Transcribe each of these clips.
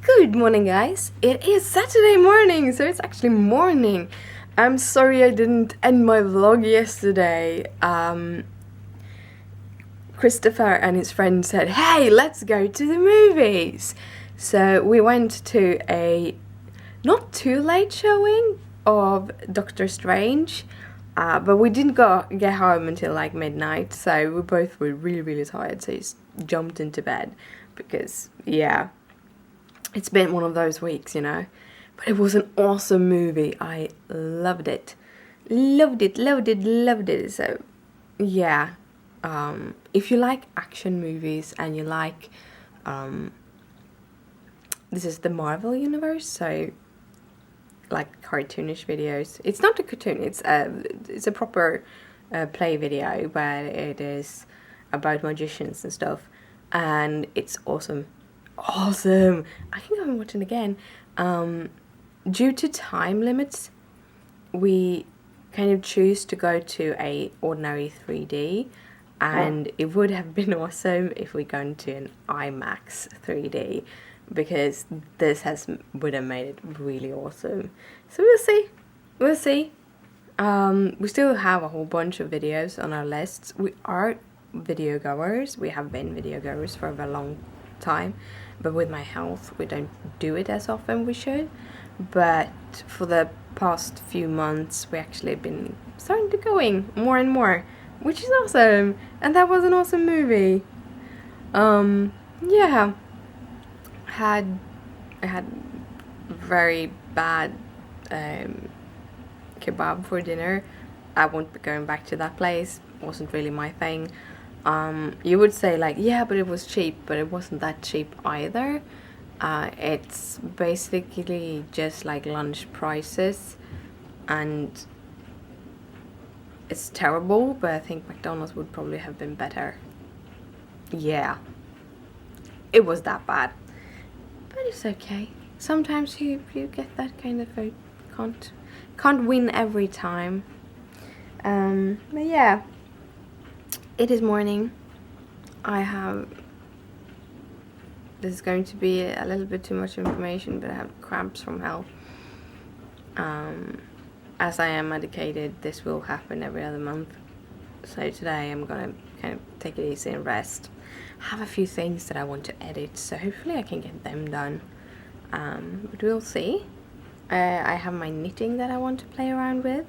Good morning, guys. It is Saturday morning, so it's actually morning. I'm sorry I didn't end my vlog yesterday. Christopher and his friend said, hey, let's go to the movies. So we went to a not too late showing of Doctor Strange, but we didn't get home until like midnight, so we both were really tired, so just jumped into bed because, yeah, it's been one of those weeks, you know. But it was an awesome movie. I loved it. Loved it. So, yeah. If you like action movies and you like... this is the Marvel universe, so... like cartoonish videos. It's not a cartoon, it's a proper play video, but it is about magicians and stuff. And it's awesome. Awesome! I can go and watch it again. Due to time limits, we kind of choose to go to a ordinary 3D, and it would have been awesome if we gone to an IMAX 3D, because this would have made it really awesome. So we'll see. We still have a whole bunch of videos on our lists. We are video goers. We have been video goers for a very long time, but with my health we don't do it as often we should. But for the past few months we actually been starting to going more and more, which is awesome, and that was an awesome movie. Yeah, I had very bad kebab for dinner. I won't be going back to that place. It wasn't really my thing. You would say like, yeah, but it was cheap, but it wasn't that cheap either. It's basically just like lunch prices, and it's terrible, but I think McDonald's would probably have been better. Yeah, it was that bad, but it's okay. Sometimes you get that kind of food. Can't win every time. But yeah, it is morning. This is going to be a little bit too much information, but I have cramps from hell. As I am medicated, this will happen every other month. So today I'm gonna kind of take it easy and rest. I have a few things that I want to edit, so hopefully I can get them done. But we'll see. I have my knitting that I want to play around with.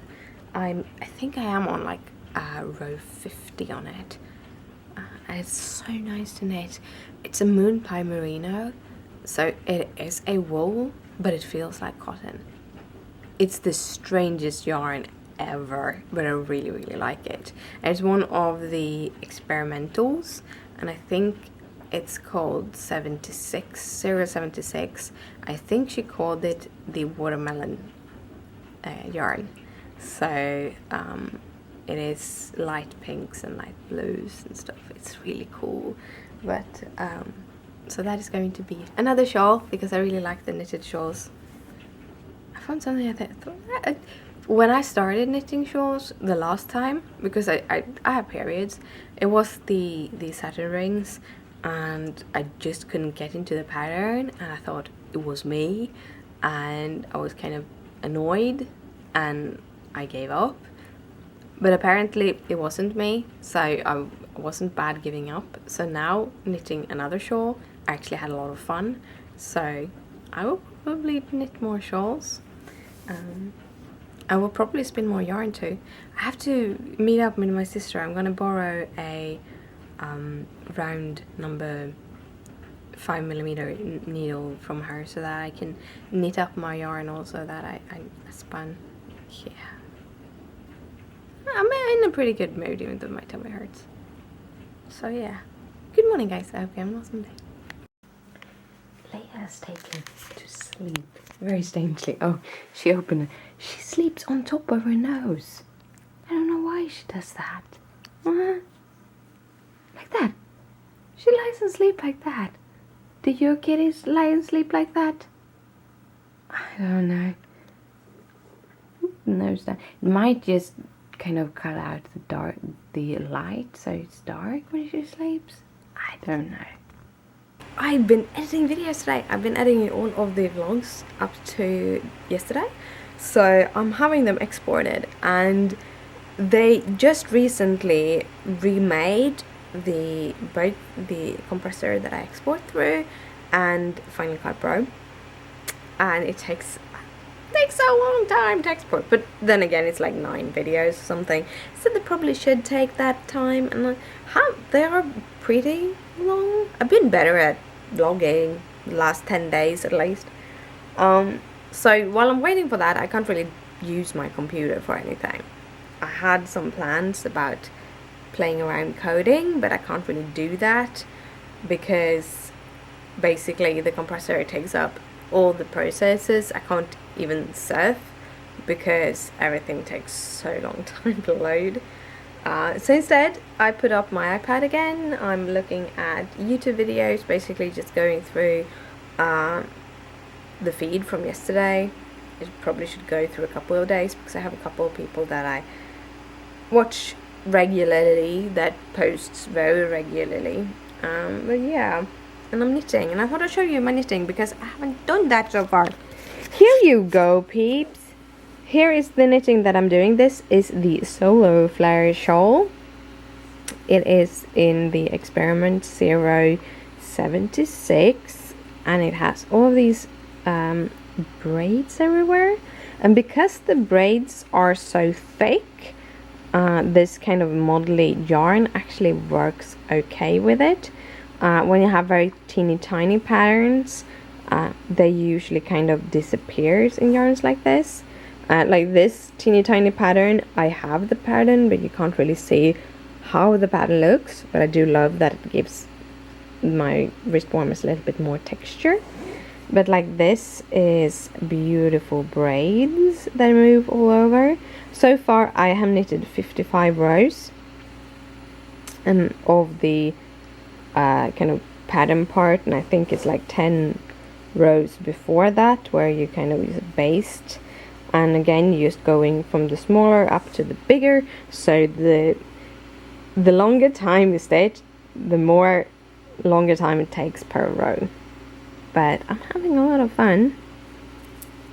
I think I am on like row 50 on it. And it's so nice to knit. It's a moon pie merino, so it is a wool, but it feels like cotton. It's the strangest yarn ever, but I really like it. And it's one of the experimentals, and I think it's called 076. I think she called it the watermelon yarn. So it is light pinks and light blues and stuff. It's really cool. But so that is going to be another shawl, because I really like the knitted shawls. I found something I thought when I started knitting shawls the last time, because I have periods, it was the satin rings, and I just couldn't get into the pattern, and I thought it was me, and I was kind of annoyed, and I gave up. But apparently it wasn't me, so I wasn't bad giving up. So now knitting another shawl, I actually had a lot of fun. So I will probably knit more shawls. I will probably spin more yarn too. I have to meet up with my sister. I'm gonna borrow a round number 5mm needle from her, so that I can knit up my yarn also that I spun. Yeah. I'm in a pretty good mood, even though my tummy hurts. So yeah. Good morning, guys. I hope you have an awesome day. Leia's taken to sleep very strangely. Oh, she opened it. She sleeps on top of her nose. I don't know why she does that. Like that. She lies and sleep like that. Do your kitties lie and sleep like that? I don't know. Nose down. It might just kind of cut out the light, so it's dark when she sleeps. I don't know. I've been editing videos today. I've been editing all of the vlogs up to yesterday, so I'm having them exported, and they just recently remade the compressor that I export through and Final Cut Pro, and it takes a long time to export, but then again it's like 9 videos or something, so they probably should take that time, and they are pretty long. I've been better at vlogging the last 10 days at least, so while I'm waiting for that I can't really use my computer for anything. I had some plans about playing around coding, but I can't really do that because basically the compressor takes up all the processes. I can't even surf because everything takes so long time to load. So instead I put up my iPad again. I'm looking at YouTube videos, basically just going through the feed from yesterday. It probably should go through a couple of days because I have a couple of people that I watch regularly that posts very regularly. But yeah, and I'm knitting, and I thought I'd show you my knitting because I haven't done that so far. Here you go, peeps. Here is the knitting that I'm doing. This is the Solo Flare Shawl. It is in the Experiment 076, and it has all of these braids everywhere, and because the braids are so thick, this kind of modelly yarn actually works okay with it. When you have very teeny tiny patterns, they usually kind of disappears in yarns like this. Like this teeny tiny pattern, I have the pattern, but you can't really see how the pattern looks, but I do love that it gives my wrist warmers a little bit more texture. But like this is beautiful braids that move all over. So far I have knitted 55 rows, and of the kind of pattern part, and I think it's like 10 rows before that where you kind of use a baste, and again you're just going from the smaller up to the bigger, so the longer time you stitch, the more longer time it takes per row. But I'm having a lot of fun.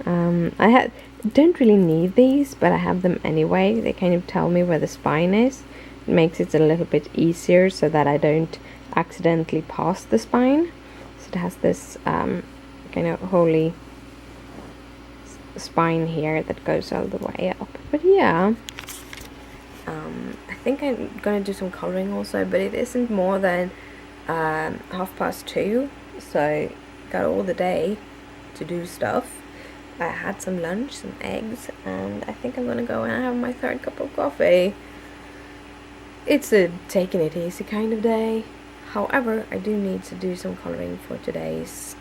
I don't really need these, but I have them anyway. They kind of tell me where the spine is. It makes it a little bit easier so that I don't accidentally pass the spine. So it has this kind of holy spine here that goes all the way up. But yeah, I think I'm gonna do some coloring also, but it isn't more than 2:30, so got all the day to do stuff. I had some lunch, some eggs, and I think I'm gonna go and have my 3rd cup of coffee. It's a taking it easy kind of day. However, I do need to do some coloring for today's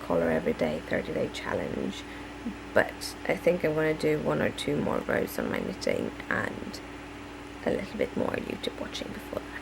color every day 30-day challenge, but I think I'm gonna do 1 or 2 more rows on my knitting and a little bit more YouTube watching before that.